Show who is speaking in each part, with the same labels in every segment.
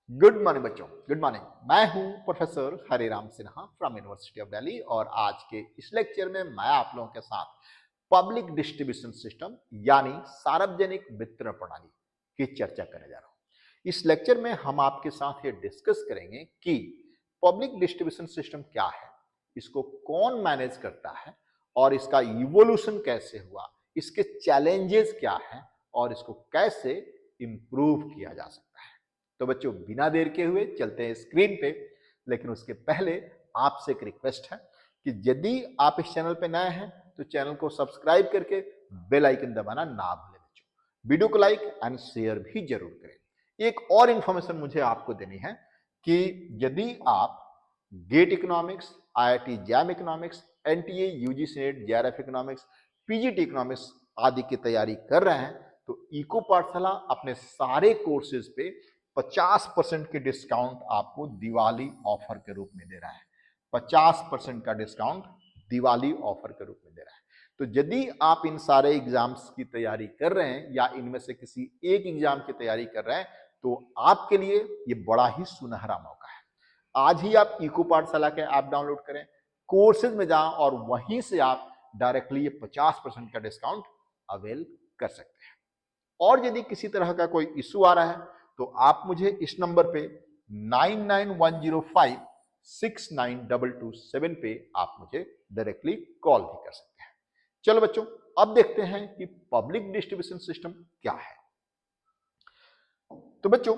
Speaker 1: Good morning बच्चों, good morning. मैं हूं professor Hariram Sinha from university of Delhi और आज के इस लेक्चर में मैं आप लोगों के साथ पब्लिक डिस्ट्रीब्यूशन सिस्टम यानी सार्वजनिक वितरण प्रणाली की चर्चा करने जा रहा हूं। इस लेक्चर में हम आपके साथ ये डिस्कस करेंगे कि पब्लिक डिस्ट्रीब्यूशन सिस्टम क्या है, इसको कौन मैनेज करता है और इसका इवोल्यूशन कैसे हुआ, इसके चैलेंजेस क्या हैं और इसको कैसे इंप्रूव किया जा सकता है। तो बच्चों बिना देर के हुए चलते हैं स्क्रीन पे, लेकिन उसके पहले आपसे एक रिक्वेस्ट है कि यदि आप इस चैनल पे नए हैं तो चैनल को सब्सक्राइब करके बेल आइकन दबाना ना भूलें बच्चों। वीडियो को लाइक एंड शेयर भी जरूर करें। एक और इंफॉर्मेशन मुझे आपको देनी है कि यदि आप GATE economics, IIT JAM economics, NTA, UGC net, JRF economics, PGT economics आदि की तैयारी कर रहे हैं तो इको पाठशाला अपने सारे कोर्सेज पे 50% के डिस्काउंट आपको दिवाली ऑफर के रूप में दे रहा है। 50% का डिस्काउंट दिवाली ऑफर के रूप में दे रहा है। तो यदि आप इन सारे एग्जाम्स की तैयारी कर रहे हैं या इनमें से किसी एक एग्जाम की तैयारी कर रहे हैं तो आपके लिए ये बड़ा ही सुनहरा मौका है। आज ही आप इको पाठशाला के ऐप डाउनलोड करें, कोर्सेज में जाएं और वहीं से आप डायरेक्टली ये 50% का डिस्काउंट अवेल कर सकते हैं। और यदि किसी तरह का कोई इशू आ रहा है तो आप मुझे इस नंबर पे 9910569227 पे आप मुझे डायरेक्टली कॉल भी कर सकते हैं। चलो बच्चों, अब देखते हैं कि पब्लिक डिस्ट्रीब्यूशन सिस्टम क्या है। तो बच्चों,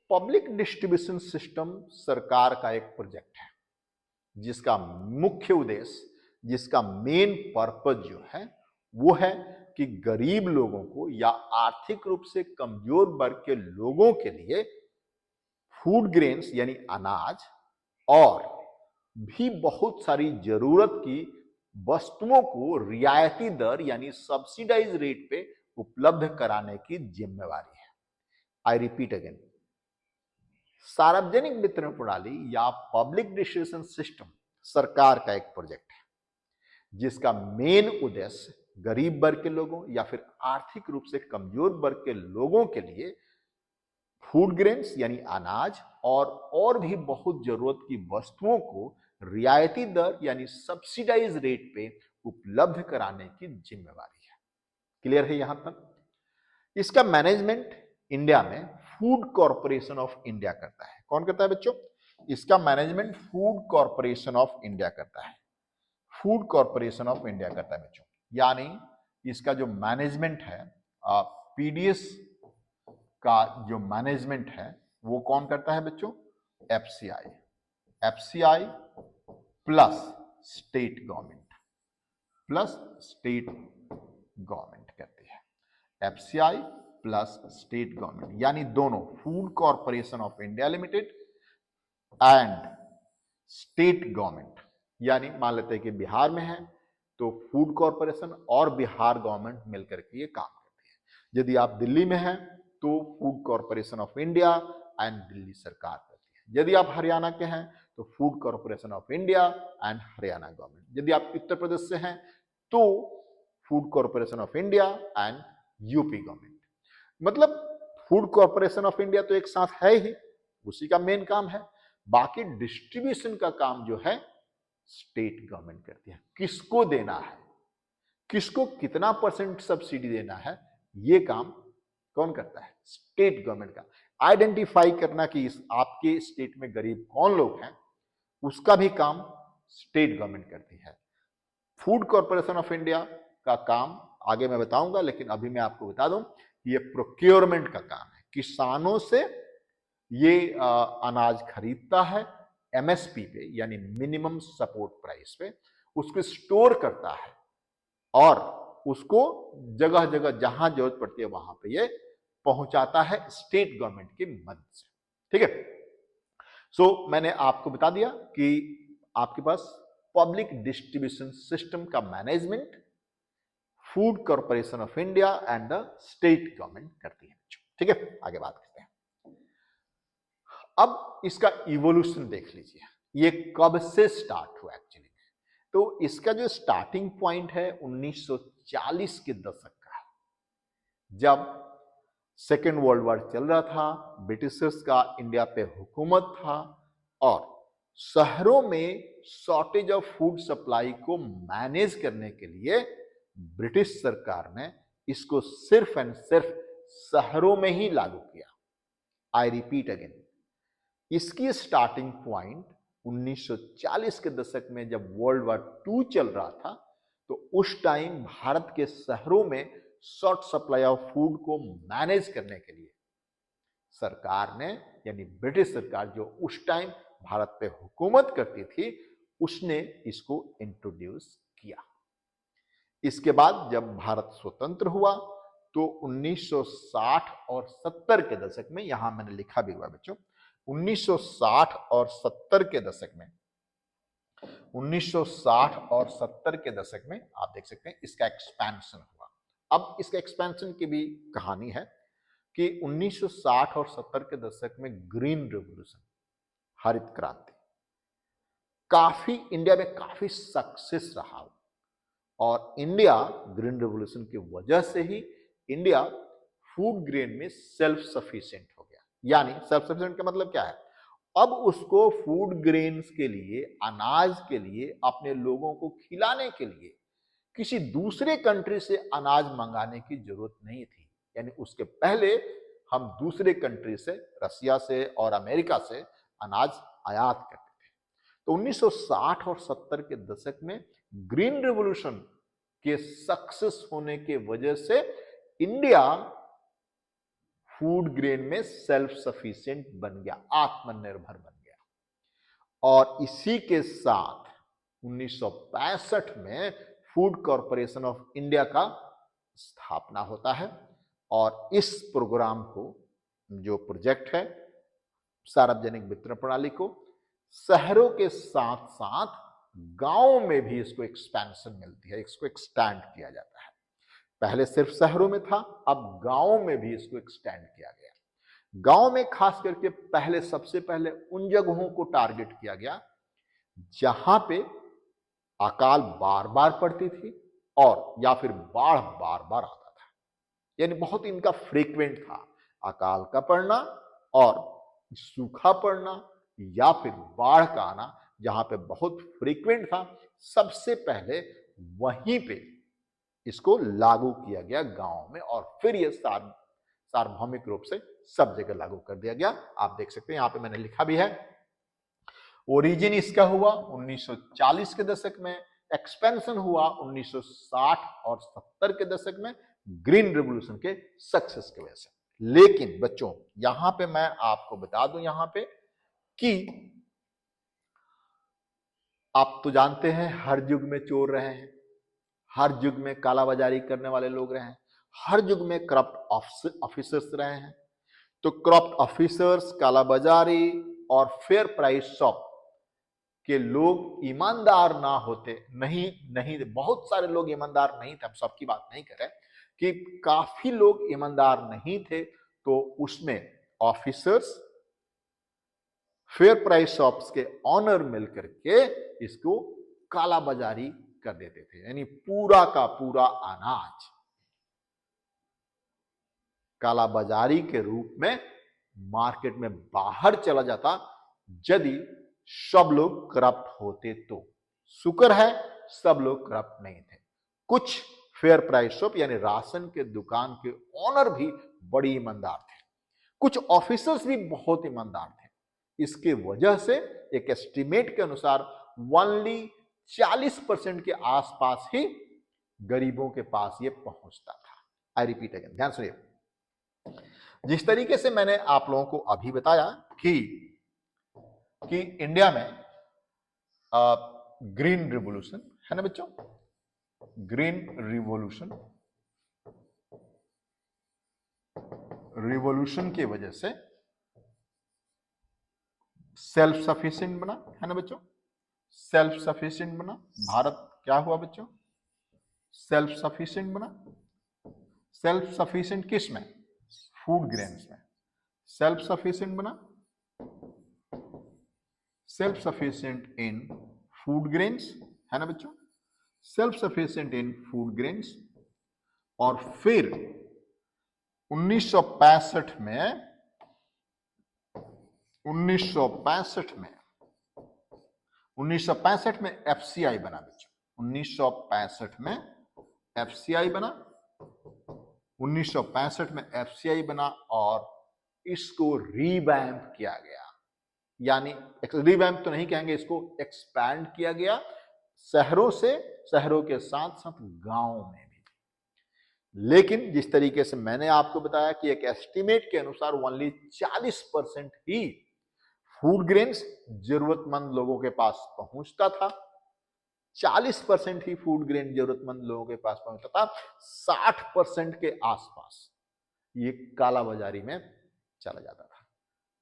Speaker 1: पब्लिक डिस्ट्रीब्यूशन सिस्टम सरकार का एक प्रोजेक्ट है जिसका मुख्य उद्देश्य, जिसका मेन पर्पज जो है वो है कि गरीब लोगों को या आर्थिक रूप से कमजोर वर्ग के लोगों के लिए फूड ग्रेन्स यानी अनाज और भी बहुत सारी जरूरत की वस्तुओं को रियायती दर यानी सब्सिडाइज रेट पे उपलब्ध कराने की जिम्मेवारी है। आई रिपीट अगेन, सार्वजनिक वितरण प्रणाली या पब्लिक डिस्ट्रीब्यूशन सिस्टम सरकार का एक प्रोजेक्ट है जिसका मेन उद्देश्य गरीब वर्ग के लोगों या फिर आर्थिक रूप से कमजोर वर्ग के लोगों के लिए फूड ग्रेन्स यानी अनाज और भी बहुत जरूरत की वस्तुओं को रियायती दर यानी सब्सिडाइज रेट पे उपलब्ध कराने की जिम्मेवारी है। क्लियर है यहां तक? इसका मैनेजमेंट इंडिया में फूड कॉरपोरेशन ऑफ इंडिया करता है। कौन करता है बच्चों? इसका management food corporation of India करता है। फूड कॉरपोरेशन ऑफ इंडिया करता है बच्चों, यानी इसका जो मैनेजमेंट है, PDS का जो मैनेजमेंट है वो कौन करता है बच्चों? FCI प्लस स्टेट गवर्नमेंट करती है। FCI प्लस स्टेट गवर्नमेंट यानी दोनों, food corporation of India limited and state government. यानी मान लेते हैं कि बिहार में है तो फूड कॉरपोरेशन और बिहार गवर्नमेंट मिलकर के ये काम करती है। यदि आप दिल्ली में हैं तो food corporation of India and Delhi सरकार करती है। यदि आप हरियाणा के हैं तो food corporation of India and Haryana government. यदि आप उत्तर प्रदेश से हैं तो food corporation of India and UP government. मतलब फूड कॉरपोरेशन ऑफ इंडिया तो एक साथ है ही, उसी का मेन काम है। बाकी डिस्ट्रीब्यूशन का काम जो है स्टेट गवर्नमेंट करती है। किसको देना है, किसको कितना % सब्सिडी देना है, ये काम कौन करता है? स्टेट गवर्नमेंट का। आइडेंटिफाई करना कि इस आपके स्टेट में गरीब कौन लोग हैं, उसका भी काम स्टेट गवर्नमेंट करती है। फूड कॉरपोरेशन ऑफ इंडिया का काम आगे मैं बताऊंगा, लेकिन अभी मैं आपको बता दूं ये प्रोक्योरमेंट का काम है। किसानों से ये अनाज खरीदता है MSP पे यानी मिनिमम सपोर्ट प्राइस पे, उसको स्टोर करता है और उसको जगह जगह जहां जरूरत पड़ती है वहां पे ये पहुंचाता है स्टेट गवर्नमेंट की मदद से। ठीक है? सो मैंने आपको बता दिया कि आपके पास पब्लिक डिस्ट्रीब्यूशन सिस्टम का management food corporation of India and the state government करती है। ठीक है, आगे बात करते हैं। अब इसका इवोल्यूशन देख लीजिए, ये कब से स्टार्ट हुआ एक्चुअली। तो इसका जो स्टार्टिंग पॉइंट है 1940 के दशक का है, जब सेकेंड वर्ल्ड वॉर चल रहा था, ब्रिटिशर्स का इंडिया पे हुकूमत था और शहरों में शॉर्टेज ऑफ फूड सप्लाई को मैनेज करने के लिए ब्रिटिश सरकार ने इसको सिर्फ एंड सिर्फ शहरों में ही लागू किया। आई रिपीट अगेन, इसकी स्टार्टिंग पॉइंट 1940 के दशक में जब वर्ल्ड वॉर 2 चल रहा था, तो उस टाइम भारत के शहरों में शॉर्ट सप्लाई ऑफ फूड को मैनेज करने के लिए सरकार ने, यानी ब्रिटिश सरकार जो उस टाइम भारत पे हुकूमत करती थी, उसने इसको इंट्रोड्यूस किया। इसके बाद जब भारत स्वतंत्र हुआ तो 1960 और 70 के दशक में, यहां मैंने लिखा भी हुआ बच्चों, 1960 और 70 के दशक में, 1960 और 70 के दशक में आप देख सकते हैं इसका एक्सपेंशन हुआ। अब इसका एक्सपेंशन की भी कहानी है कि 1960 और 70 के दशक में ग्रीन रेवोल्यूशन, हरित क्रांति, काफी इंडिया में काफी सक्सेस रहा और इंडिया ग्रीन रेवोल्यूशन की वजह से ही इंडिया फूड ग्रेन में सेल्फ सफिशिएंट हो गया। यानी सेल्फ सफिशिएंट का मतलब क्या है, अब उसको फूड ग्रेन्स के लिए, अनाज के लिए, अपने लोगों को खिलाने के लिए किसी दूसरे कंट्री से अनाज मंगाने की जरूरत नहीं थी। यानी उसके पहले हम दूसरे कंट्री से, रसिया से और अमेरिका से अनाज आयात करते थे। तो 1960 और 70 के दशक में ग्रीन रेवोल्यूशन के सक्सेस होने के वजह से इंडिया फूड ग्रेन में सेल्फ सफिशिएंट बन गया, आत्मनिर्भर बन गया। और इसी के साथ 1965 में फूड कॉरपोरेशन ऑफ इंडिया का स्थापना होता है और इस प्रोग्राम को, जो प्रोजेक्ट है सार्वजनिक वितरण प्रणाली को, शहरों के साथ साथ गांवों में भी इसको एक्सपेंशन मिलती है, इसको एक्सटेंड किया जाता है। पहले सिर्फ शहरों में था, अब गांवों में भी इसको एक्सटेंड किया गया। गांव में खास करके पहले, सबसे पहले उन जगहों को टारगेट किया गया जहां पे अकाल बार बार पड़ती थी और या फिर बाढ़ बार बार आता था। यानी बहुत इनका फ्रीक्वेंट था अकाल का पड़ना और सूखा पड़ना या फिर बाढ़ का आना, जहां पे बहुत फ्रीक्वेंट था। सबसे पहले वहीं पे इसको लागू किया गया गांव में और फिर यह सार्वभौमिक रूप से सब जगह लागू कर दिया गया। आप देख सकते हैं यहां पे मैंने लिखा भी है। ओरिजिन इसका हुआ 1940 के दशक में, एक्सपेंशन हुआ 1960 और 70 के दशक में ग्रीन रेवोल्यूशन के सक्सेस की वजह से। लेकिन बच्चों यहां पे मैं आपको बता दूं यहां पे कि आप तो जानते हैं हर युग में चोर रहे हैं, हर युग में कालाबाजारी करने वाले लोग रहे हैं, हर युग में करप्ट ऑफिसर्स रहे हैं। तो करप्ट ऑफिसर्स, कालाबाजारी और फेयर प्राइस शॉप के लोग ईमानदार ना होते, नहीं बहुत सारे लोग ईमानदार नहीं थे, हम सबकी बात नहीं कर रहे, कि काफी लोग ईमानदार नहीं थे, तो उसमें ऑफिसर्स, फेयर प्राइस शॉप्स के ऑनर मिलकर के इसको कालाबाजारी कर देते थे। यानी पूरा का पूरा अनाज कालाबाजारी के रूप में मार्केट में बाहर चला जाता यदि सब लोग करप्ट होते तो। शुक्र है सब लोग करप्ट नहीं थे। कुछ फेयर प्राइस शॉप यानी राशन के दुकान के ऑनर भी बड़ी ईमानदार थे, कुछ ऑफिसर्स भी बहुत ईमानदार थे। इसके वजह से एक एस्टिमेट के अनुसार ओनली 40% के आसपास ही गरीबों के पास ये पहुंचता था। आई रिपीट अगेन, ध्यान सुनिए। जिस तरीके से मैंने आप लोगों को अभी बताया कि इंडिया में ग्रीन रिवॉल्यूशन है ना बच्चों, ग्रीन रिवॉल्यूशन की वजह से सेल्फ सफिशिएंट बना, है ना बच्चों, सेल्फ सफिशिएंट बना भारत। क्या हुआ बच्चों, सेल्फ सफिशिएंट बना। सेल्फ सफिशिएंट किस में, फूड ग्रेन्स में। सेल्फ सफिशिएंट बना, सेल्फ सफिशिएंट इन फूड ग्रेन्स, है ना बच्चों, सेल्फ सफिशिएंट इन फूड ग्रेन्स। और फिर 1965 में 1965 में एफसीआई बना बच्चों। 1965 में एफसीआई बना, 1965 में एफसीआई बना और इसको रीवैम्प किया गया, यानी रिवैम्प तो नहीं कहेंगे, इसको एक्सपैंड किया गया शहरों से, शहरों के साथ साथ गांवों में भी। लेकिन जिस तरीके से मैंने आपको बताया कि एक एस्टिमेट के अनुसार ओनली 40% ही फूड ग्रेन्स जरूरतमंद लोगों के पास पहुंचता था, 40% ही फूड ग्रेन जरूरतमंद लोगों के पास पहुंचता था, 60% के आसपास ये काला बाजारी में चला जाता था।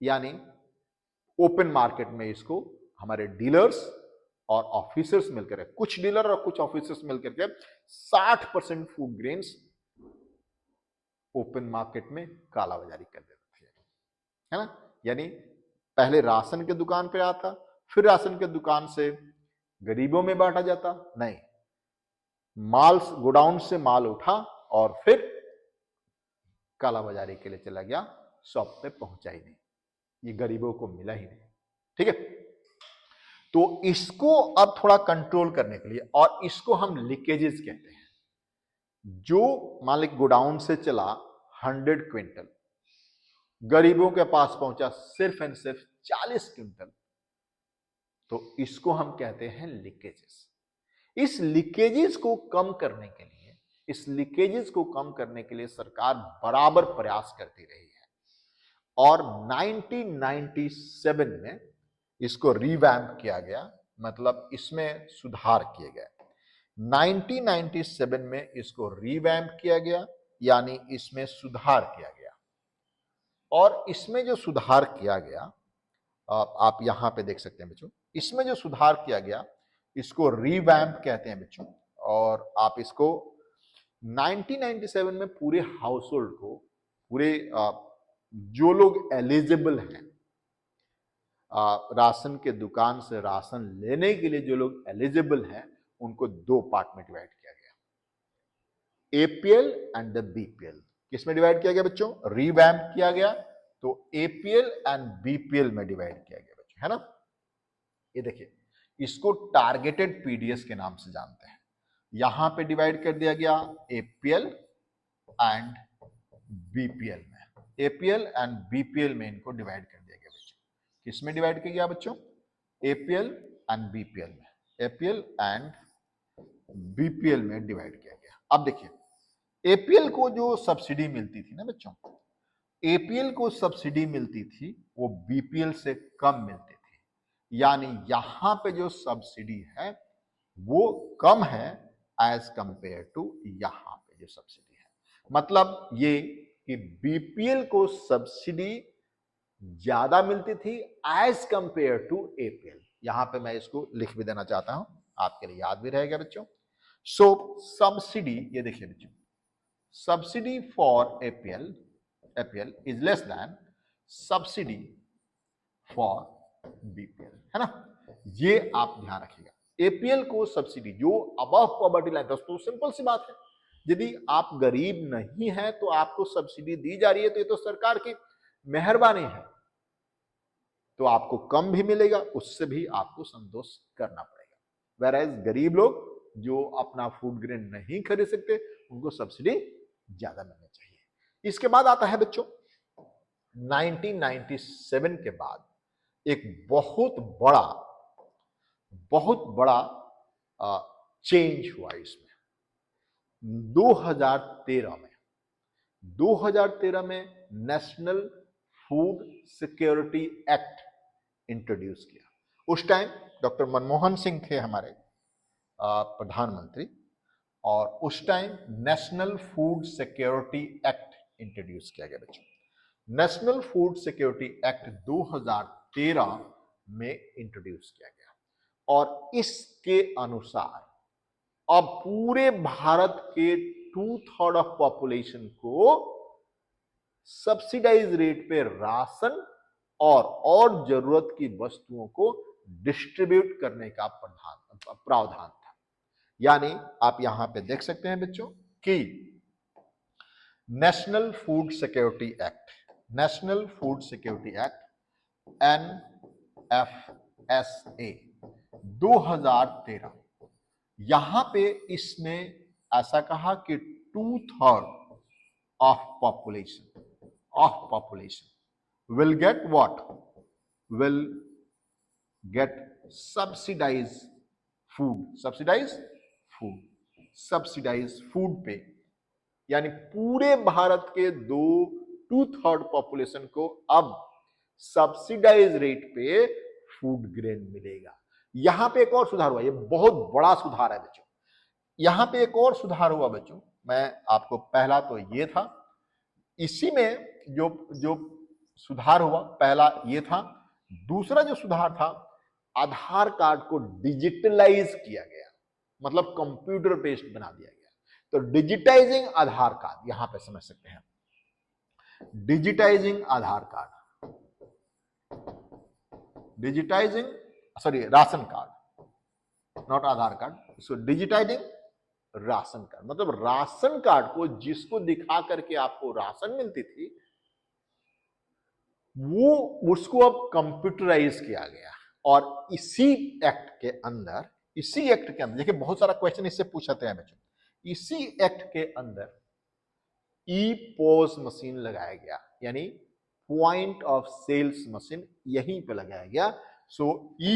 Speaker 1: यानी ओपन मार्केट में इसको हमारे डीलर्स और ऑफिसर्स मिलकर, कुछ डीलर और कुछ ऑफिसर्स मिलकर के 60% फूड ग्रेन्स ओपन मार्केट में काला बाजारी कर देते थे, है ना। यानी पहले राशन के दुकान पे आता, फिर राशन के दुकान से गरीबों में बांटा जाता, नहीं, माल गोडाउन से माल उठा और फिर काला बाजारी के लिए चला गया, शॉप पे पहुंचा ही नहीं, ये गरीबों को मिला ही नहीं। ठीक है, तो इसको अब थोड़ा कंट्रोल करने के लिए, और इसको हम लीकेजेस कहते हैं। जो मालिक गोडाउन से चला 100 क्विंटल, गरीबों के पास पहुंचा सिर्फ एंड सिर्फ 40 क्विंटल, तो इसको हम कहते हैं लीकेजेस। इस लीकेजेस को कम करने के लिए, इस लीकेजेस को कम करने के लिए सरकार बराबर प्रयास करती रही है, और 1997 में इसको रिवैम्प किया गया, मतलब इसमें सुधार किए गए। 1997 में इसको रिवैम्प किया गया, यानी इसमें सुधार किया गया। और इसमें जो सुधार किया गया, आप यहां पे देख सकते हैं बच्चों, इसमें जो सुधार किया गया इसको रिवैम्प कहते हैं बच्चों। और आप इसको 1997 में पूरे हाउस होल्ड को, पूरे जो लोग एलिजिबल हैं राशन के दुकान से राशन लेने के लिए, जो लोग एलिजिबल हैं उनको दो पार्ट में डिवाइड किया गया, एपीएल एंड द बीपीएल। किसमें डिवाइड किया गया बच्चों? रिवैम्प किया गया, तो एपीएल एंड बीपीएल में डिवाइड किया गया बच्चों, है ना। ये देखिए, इसको टारगेटेड पीडीएस के नाम से जानते हैं। यहां पे डिवाइड कर दिया गया एपीएल एंड बीपीएल में, एपीएल एंड बीपीएल में इनको डिवाइड कर दिया गया बच्चों। किसमें डिवाइड किया गया बच्चों? एपीएल एंड बीपीएल में, एपीएल एंड बीपीएल में डिवाइड किया गया। अब देखिए, एपीएल को जो सब्सिडी मिलती थी ना बच्चों, एपीएल को सब्सिडी मिलती थी वो बीपीएल से कम मिलती थी, यानी यहां पे जो सब्सिडी है वो कम है एज कंपेयर टू यहां पे जो सब्सिडी है। मतलब ये कि बीपीएल को सब्सिडी ज्यादा मिलती थी एज कंपेयर टू एपीएल। यहां पे मैं इसको लिख भी देना चाहता हूं, आपके लिए याद भी रहेगा बच्चों। सो सब्सिडी, ये देखिए बच्चों, subsidy for APL is less than subsidy for BPL, है ना। ये आप ध्यान रखिएगा, एपीएल को सब्सिडी जो अबव पॉवर्टी लाइन, दोस्तों सिंपल सी बात है, यदि आप गरीब नहीं हैं तो आपको सब्सिडी दी जा रही है, तो ये तो सरकार की मेहरबानी है, तो आपको कम भी मिलेगा, उससे भी आपको संतोष करना पड़ेगा। वेरएज गरीब लोग जो अपना फूड ग्रेन नहीं खरीद सकते, उनको सब्सिडी ज्यादा मिलनी चाहिए। इसके बाद आता है बच्चों 1997 के बाद एक बहुत बड़ा चेंज हुआ इसमें। 2013 में national food security act introduce किया। उस टाइम डॉक्टर मनमोहन सिंह थे हमारे प्रधानमंत्री, और उस time national food security act introduce किया गया बच्चों। नेशनल फूड सिक्योरिटी एक्ट 2013 में इंट्रोड्यूस किया गया, और इसके अनुसार अब पूरे भारत के 2/3 ऑफ पॉपुलेशन को सब्सिडाइज रेट पे राशन और जरूरत की वस्तुओं को डिस्ट्रीब्यूट करने का प्रावधान था। यानी आप यहां पे देख सकते हैं बच्चों कि national food security act, national food security act NFSA 2013। यहां पे इसने ऐसा कहा कि 2/3 of population will get what? Will get subsidized food पे, यानी पूरे भारत के 2/3 पॉपुलेशन को अब सब्सिडाइज रेट पे फूड ग्रेन मिलेगा। यहां पे एक और सुधार हुआ, ये बहुत बड़ा सुधार है बच्चों। यहां पे एक और सुधार हुआ बच्चों, मैं आपको, पहला तो ये था, इसी में जो सुधार हुआ, पहला ये था। दूसरा जो सुधार था, आधार कार्ड को डिजिटलाइज किया गया, मतलब कंप्यूटर बेस्ड बना दिया गया। तो डिजिटाइजिंग आधार कार्ड, यहां पे समझ सकते हैं, digitising Aadhaar card, digitising, sorry, ration card, not Aadhaar card. So digitising ration card, मतलब राशन कार्ड को जिसको दिखा करके आपको राशन मिलती थी, वो उसको अब कंप्यूटराइज किया गया। और इसी एक्ट के अंदर देखिए बहुत सारा क्वेश्चन इससे पूछते हैं बच्चों, इसी एक्ट के अंदर ई पॉज मशीन लगाया गया, यानी पॉइंट ऑफ सेल्स मशीन यहीं पे लगाया गया। सो ई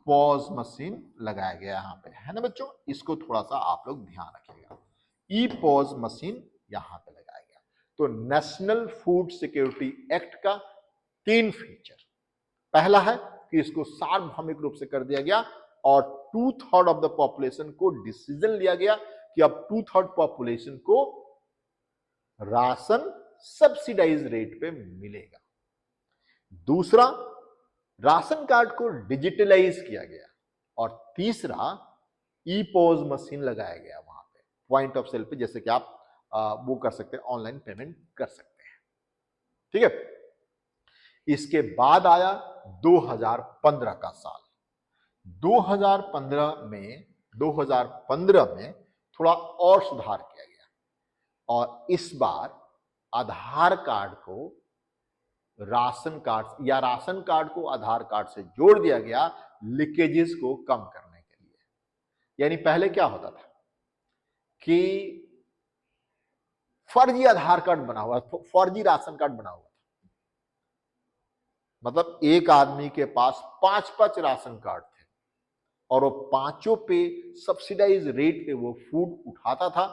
Speaker 1: पॉज मशीन लगाया गया यहां पे, है ना बच्चों। इसको थोड़ा सा आप लोग ध्यान रखिएगा, ई पॉज मशीन यहां पे लगाया गया। तो नेशनल फूड सिक्योरिटी एक्ट का 3 फीचर, पहला है कि इसको सार्वभौमिक रूप से कर दिया गया, और 2/3 ऑफ द पॉपुलेशन को डिसीजन लिया गया कि अब 2/3 पॉपुलेशन को राशन सब्सिडाइज रेट पे मिलेगा। दूसरा, राशन कार्ड को डिजिटलाइज किया गया, और तीसरा, ई पॉज मशीन लगाया गया वहां पे पॉइंट ऑफ सेल पे, जैसे कि आप वो कर सकते हैं, ऑनलाइन पेमेंट कर सकते हैं, ठीक है। इसके बाद आया 2015 का साल। 2015 में थोड़ा और सुधार किया गया, और इस बार आधार कार्ड को राशन कार्ड, या राशन कार्ड को आधार कार्ड से जोड़ दिया गया लीकेजेस को कम करने के लिए। यानी पहले क्या होता था कि फर्जी आधार कार्ड बना हुआ, फर्जी राशन कार्ड बना हुआ था, मतलब एक आदमी के पास 5 राशन कार्ड थे, और वो पांचों पे सब्सिडाइज रेट पे वो फूड उठाता था,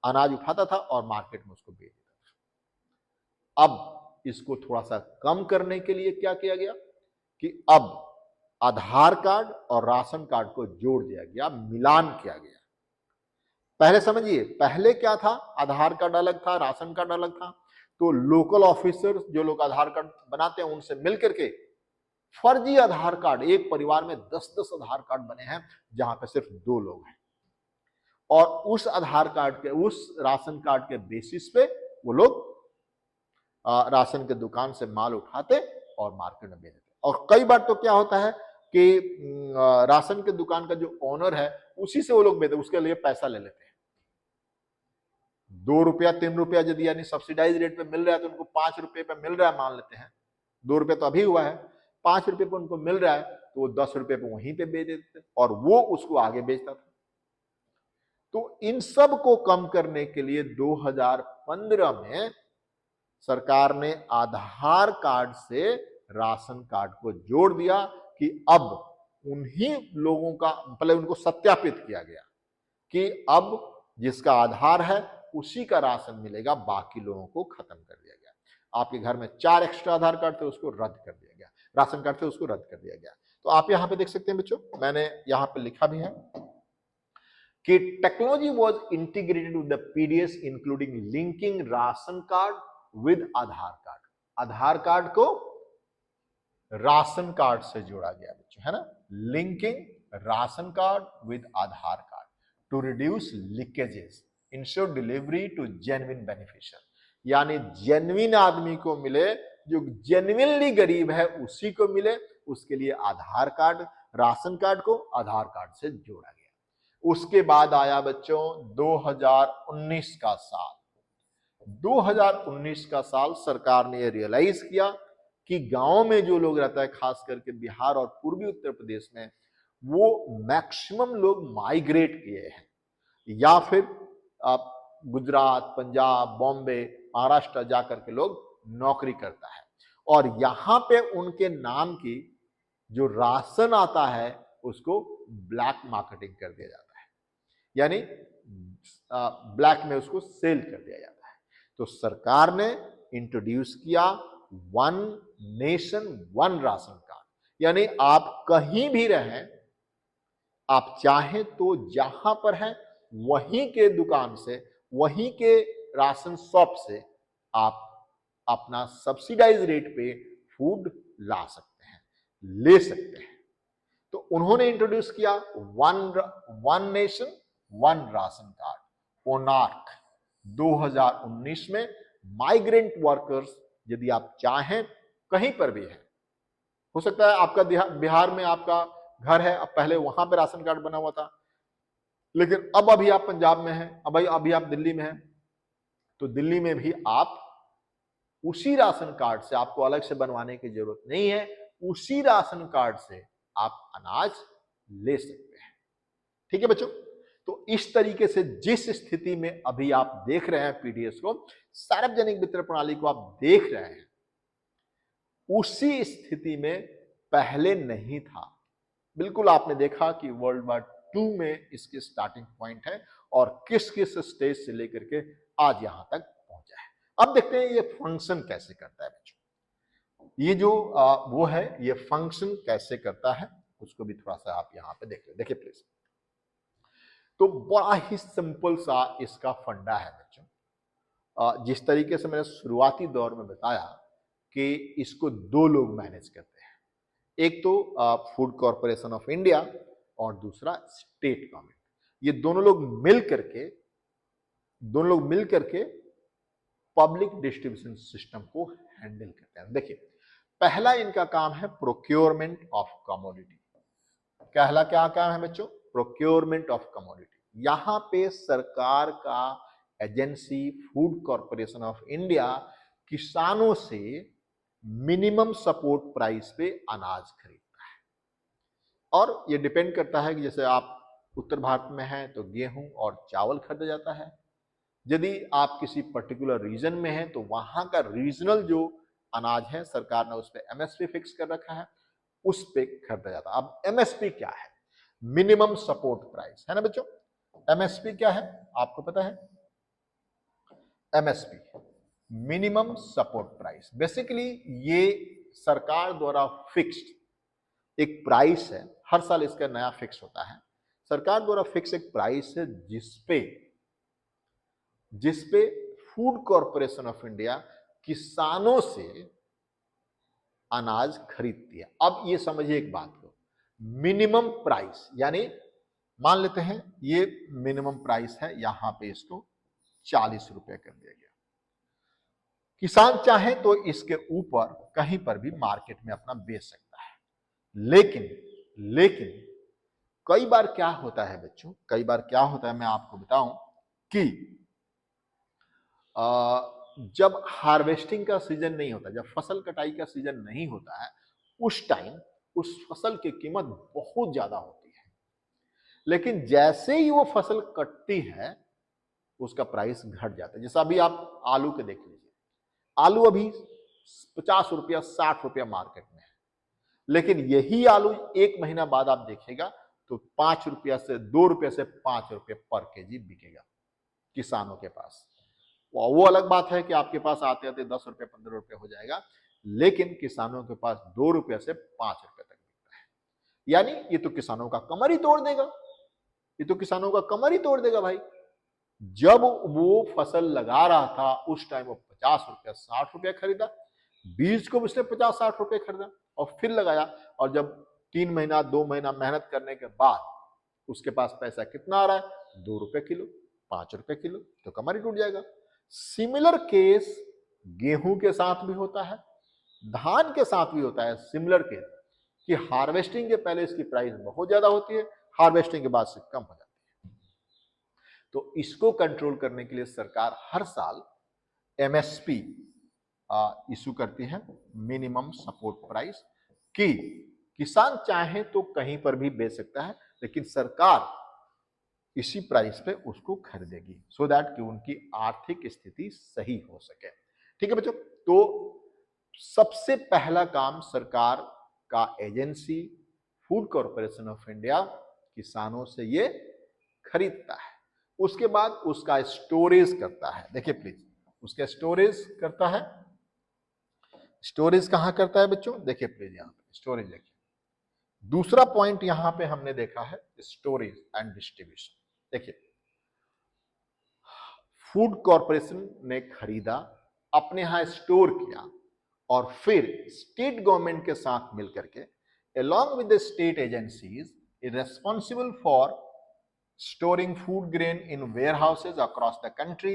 Speaker 1: अनाज उठाता था और मार्केट में उसको बेच देता था। अब इसको थोड़ा सा कम करने के लिए क्या किया गया कि अब आधार कार्ड और राशन कार्ड को जोड़ दिया गया, मिलान किया गया। पहले समझिए, पहले क्या था, आधार कार्ड अलग था, राशन कार्ड अलग था। तो लोकल ऑफिसर जो लोग आधार कार्ड बनाते हैं, उनसे मिलकर के फर्जी आधार कार्ड, एक परिवार में 10-10 आधार कार्ड बने हैं जहां पे सिर्फ 2 लोग हैं, और उस आधार कार्ड के, उस राशन कार्ड के बेसिस पे वो लोग राशन के दुकान से माल उठाते और मार्केट में बेच देते। और कई बार तो क्या होता है कि राशन के दुकान का जो ओनर है, उसी से वो लोग बेचते, उसके लिए पैसा ले लेते हैं। 2 रुपया 3 रुपया यदि यानी सब्सिडाइज रेट पे मिल रहा है, तो उनको 5 रुपये पे मिल रहा है, मान लेते हैं 2 रुपये तो अभी हुआ है, 5 रुपये पे उनको मिल रहा है, तो वो 10 रुपये पे वहीं पे बेच देते और वो उसको आगे बेचता था। तो इन सब को कम करने के लिए 2015 में सरकार ने आधार कार्ड से राशन कार्ड को जोड़ दिया कि अब उन्हीं लोगों का, पहले उनको सत्यापित किया गया कि अब जिसका आधार है उसी का राशन मिलेगा, बाकी लोगों को खत्म कर दिया गया। आपके घर में 4 एक्स्ट्रा आधार कार्ड थे, उसको रद्द कर दिया गया, राशन कार्ड थे उसको रद्द कर दिया गया। तो आप यहां पे देख सकते हैं बच्चों, मैंने यहां पे लिखा भी है कि technology was integrated with the PDS including linking ration card with Aadhaar card. Aadhaar card को राशन कार्ड से जोड़ा गया बच्चों, है ना, linking ration card with Aadhaar card to reduce leakages, ensure delivery to genuine beneficiary. यानी जेन्युइन आदमी को मिले, जो जेन्युइनली गरीब है उसी को मिले, उसके लिए आधार कार्ड, राशन कार्ड को आधार कार्ड से जोड़ा गया। उसके बाद आया बच्चों 2019 का साल। 2019 का साल सरकार ने ये रियलाइज किया कि गांव में जो लोग रहता है, खास करके बिहार और पूर्वी उत्तर प्रदेश में, वो मैक्सिमम लोग माइग्रेट किए हैं या फिर गुजरात, पंजाब, बॉम्बे, महाराष्ट्र जाकर के लोग नौकरी करता है और यहां पे उनके नाम की जो राशन आता है उसको ब्लैक मार्केटिंग कर दिया जाता है, यानी ब्लैक में उसको सेल कर दिया जाता है। तो सरकार ने इंट्रोड्यूस किया one nation one ration card, यानी आप कहीं भी रहें, आप चाहें तो जहां पर हैं वहीं के दुकान से, वहीं के राशन शॉप से आप अपना सब्सिडाइज रेट पे फूड ला सकते हैं, ले सकते हैं। तो उन्होंने इंट्रोड्यूस किया one nation one ration card, ONORC. 2019 में माइग्रेंट वर्कर्स, यदि आप चाहें कहीं पर भी है, हो सकता है आपका बिहार में आपका घर है, अब पहले वहां पे राशन कार्ड बना हुआ था, लेकिन अब अभी आप पंजाब में हैं, अभी आप दिल्ली में हैं, तो दिल्ली में भी आप उसी राशन कार्ड से, आपको अलग से बनवाने की जरूरत नहीं है, उसी राशन कार्ड से आप अनाज ले सकते हैं। ठीक है बच्चों, तो इस तरीके से जिस स्थिति में अभी आप देख रहे हैं पीडीएस को, सार्वजनिक वितरण प्रणाली को आप देख रहे हैं, उसी स्थिति में पहले नहीं था। बिल्कुल आपने देखा कि वर्ल्ड वार 2 में इसके स्टार्टिंग पॉइंट है और किस किस स्टेज से लेकर के आज यहां तक पहुंचा है। अब देखते हैं ये फंक्शन कैसे करता है बच्चों। ये जो वो है, ये फंक्शन कैसे करता है उसको भी थोड़ा सा आप यहां पे देख ले, देखिए प्लीज। तो बड़ा ही सिंपल सा इसका फंडा है बच्चों। जिस तरीके से मैंने शुरुआती दौर में बताया कि इसको दो लोग मैनेज करते हैं, एक तो फूड कॉरपोरेशन ऑफ इंडिया और दूसरा स्टेट गवर्नमेंट। ये दोनों लोग मिल करके पब्लिक डिस्ट्रीब्यूशन सिस्टम को हैंडल करते हैं। देखिए, पहला इनका काम है प्रोक्योरमेंट ऑफ कमोडिटी। पहला क्या काम है बच्चों? Procurement of commodity. यहां पे सरकार का agency food corporation of India किसानों से मिनिमम सपोर्ट प्राइस पे अनाज खरीदता है, और ये डिपेंड करता है कि जैसे आप उत्तर भारत में हैं तो गेहूं और चावल खरीदा जाता है, यदि आप किसी पर्टिकुलर रीजन में हैं तो वहां का रीजनल जो अनाज है सरकार ने उस पर एमएसपी फिक्स कर रखा है, उस पे खरीदा जाता है। अब एमएसपी क्या है? मिनिमम सपोर्ट प्राइस, है ना बच्चों? एमएसपी क्या है आपको पता है? MSP minimum support price, basically ये सरकार द्वारा फिक्स्ड एक प्राइस है, हर साल इसका नया फिक्स होता है। सरकार द्वारा फिक्स एक प्राइस है जिसपे फूड कॉरपोरेशन ऑफ इंडिया किसानों से अनाज खरीदती है। अब ये समझिए एक बात को, मिनिमम प्राइस यानी मान लेते हैं ये मिनिमम प्राइस है, यहां पे इसको 40 रुपए कर दिया गया। किसान चाहे तो इसके ऊपर कहीं पर भी मार्केट में अपना बेच सकता है, लेकिन कई बार क्या होता है बच्चों, कई बार क्या होता है मैं आपको बताऊं कि जब हार्वेस्टिंग का सीजन नहीं होता, जब फसल कटाई का सीजन नहीं होता है, उस टाइम उस फसल की कीमत बहुत ज्यादा होती है, लेकिन जैसे ही वो फसल कटती है उसका प्राइस घट जाता है। जैसा अभी आप आलू के देख लीजिए, आलू अभी 50 रुपया 60 रुपया मार्केट में है, लेकिन यही आलू एक महीना बाद आप देखिएगा तो 5 रुपया से 2 रुपये से 5 रुपये पर केजी बिकेगा किसानों के पास। वो अलग बात है कि आपके पास आते आते 10 रुपये 15 रुपये हो जाएगा, लेकिन किसानों के पास 2 रुपये से 5 रुपये तक बिकता है। यानी ये तो किसानों का कमर ही तोड़ देगा, ये तो किसानों का कमर ही तोड़ देगा भाई। जब वो फसल लगा रहा था उस टाइम वो 50 रुपया 60 रुपया खरीदा, बीज को उसने 50-60 रुपये खरीदा और फिर लगाया, और जब 3 महीना 2 महीना मेहनत करने के बाद उसके पास पैसा कितना आ रहा है? 2 रुपये किलो, 5 रुपये किलो, तो कमर ही टूट जाएगा। सिमिलर केस गेहूं के साथ भी होता है, धान के साथ भी होता है सिमिलर केस, कि हार्वेस्टिंग के पहले इसकी प्राइस बहुत ज्यादा होती है, हार्वेस्टिंग के बाद से कम हो जाती है। तो इसको कंट्रोल करने के लिए सरकार हर साल एमएसपी इशू करती है, मिनिमम सपोर्ट प्राइस, कि किसान चाहे तो कहीं पर भी बेच सकता है, लेकिन सरकार इसी प्राइस पे उसको खरीदेगी, सो दैट कि उनकी आर्थिक स्थिति सही हो सके। ठीक है बच्चों, तो सबसे पहला काम सरकार का agency food corporation of India किसानों से ये खरीदता है। उसके बाद उसका स्टोरेज करता है। देखिए प्लीज, उसका स्टोरेज करता है। स्टोरेज कहां करता है बच्चों? देखिए प्लीज, यहां पे स्टोरेज देखिए। दूसरा पॉइंट यहां पे हमने देखा है स्टोरेज एंड डिस्ट्रीब्यूशन। देखिए, फूड कॉरपोरेशन ने खरीदा, अपने यहां स्टोर किया, और फिर स्टेट गवर्नमेंट के साथ मिलकर के along with the state agencies is responsible for storing food grain in warehouses across the country.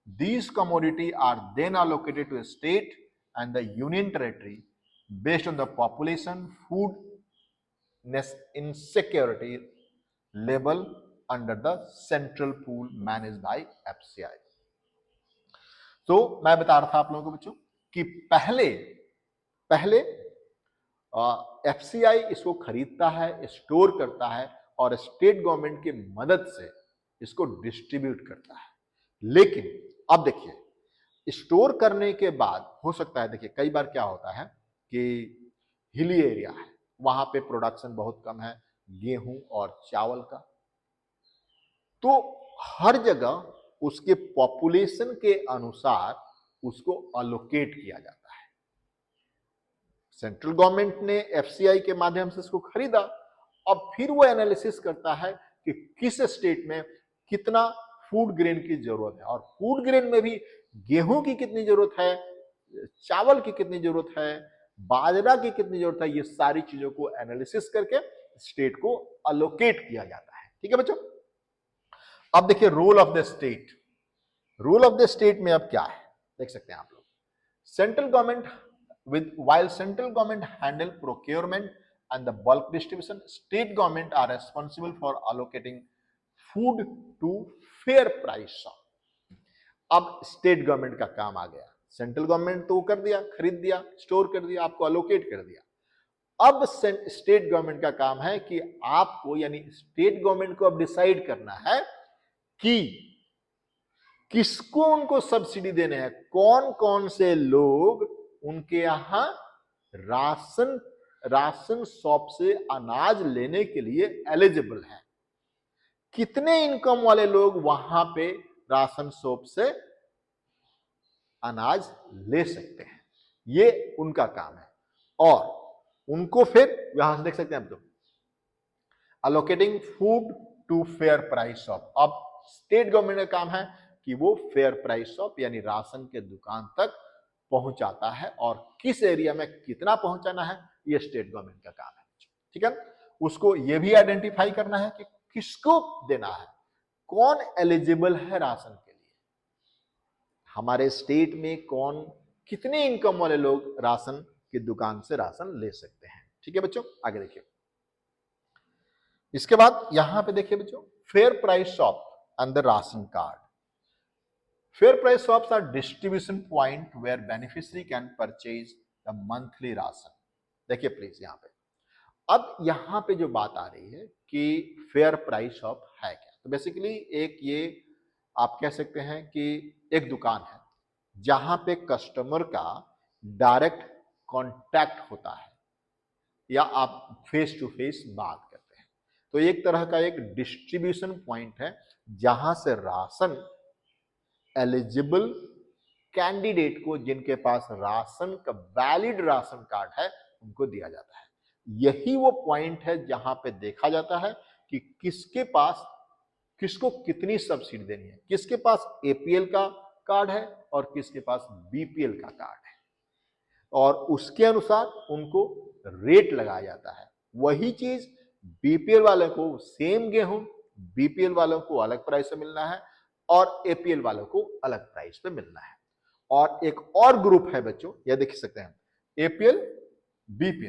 Speaker 1: These commodities are then allocated to a state and the union territory based on the population, food insecurity level under the central pool managed by FCI. तो मैं बता रहा था आप लोगों को बच्चों कि पहले एफसीआई इसको खरीदता है, स्टोर करता है, और स्टेट गवर्नमेंट की मदद से इसको डिस्ट्रीब्यूट करता है। लेकिन अब देखिए, स्टोर करने के बाद हो सकता है, देखिए कई बार क्या होता है कि हिली एरिया है, वहां पे प्रोडक्शन बहुत कम है गेहूं और चावल का, तो हर जगह उसके पॉपुलेशन के अनुसार उसको अलोकेट किया जाता है। सेंट्रल गवर्नमेंट ने एफसीआई के माध्यम से इसको खरीदा, अब फिर वो एनालिसिस करता है कि किस स्टेट में कितना फूड ग्रेन की जरूरत है, और फूड ग्रेन में भी गेहूं की कितनी जरूरत है, चावल की कितनी जरूरत है, बाजरा की कितनी जरूरत है, ये सारी चीजों को एनालिसिस करके स्टेट को अलोकेट किया जाता है। ठीक है बच्चों, अब देखिए role of the state. Role of the state में अब क्या है देख सकते हैं आप लोग। Central government while central government handle procurement and the bulk distribution, state government are responsible for allocating food to fair price shop. अब स्टेट गवर्नमेंट का काम आ गया। सेंट्रल गवर्नमेंट तो कर दिया, खरीद दिया, स्टोर कर दिया, आपको अलोकेट कर दिया। अब स्टेट गवर्नमेंट का काम है कि आपको, यानी स्टेट गवर्नमेंट को अब डिसाइड करना है कि किसको उनको सब्सिडी देने हैं, कौन कौन से लोग उनके यहां राशन शॉप से अनाज लेने के लिए एलिजिबल हैं, कितने इनकम वाले लोग वहां पे राशन शॉप से अनाज ले सकते हैं, ये उनका काम है। और उनको फिर यहां से देख सकते हैं आप तो allocating food to fair price shop. अब स्टेट गवर्नमेंट का काम है कि वो फेयर प्राइस शॉप यानी राशन के दुकान तक पहुंचाता है, और किस एरिया में कितना पहुंचाना है ये स्टेट गवर्नमेंट का काम है। ठीक है, उसको ये भी आइडेंटिफाई करना है कि किसको देना है, कौन एलिजिबल है राशन के लिए, हमारे स्टेट में कौन, कितने इनकम वाले लोग राशन की दुकान से राशन ले सकते हैं। ठीक है बच्चों, आगे देखिए। इसके बाद यहां पे देखिए बच्चों, fair price shop and the ration card. Fair price shops are distribution point where beneficiary can purchase the monthly ration. देखिए प्लीज यहां पे, अब यहां पे जो बात आ रही है कि फेयर प्राइस शॉप है क्या, तो बेसिकली एक ये आप कह सकते हैं कि एक दुकान है जहां पे कस्टमर का डायरेक्ट कांटेक्ट होता है या आप फेस टू फेस बात करते हैं। तो एक तरह का एक डिस्ट्रीब्यूशन पॉइंट है जहां से राशन एलिजिबल कैंडिडेट को, जिनके पास राशन का वैलिड राशन कार्ड है, उनको दिया जाता है। यही वो पॉइंट है जहां पे देखा जाता है कि किसके पास, किसको कितनी सब्सिडी देनी है, किसके पास एपीएल का कार्ड है और किसके पास बीपीएल का कार्ड है, और उसके अनुसार उनको रेट लगाया जाता है। वही चीज बीपीएल वाले को सेम गेहूं बीपीएल वालों को अलग प्राइस से मिलना है और एपीएल वालों को अलग प्राइस पे मिलना है। और एक और ग्रुप है बच्चों, यह देख सकते हैं एपीएल बीपीएल,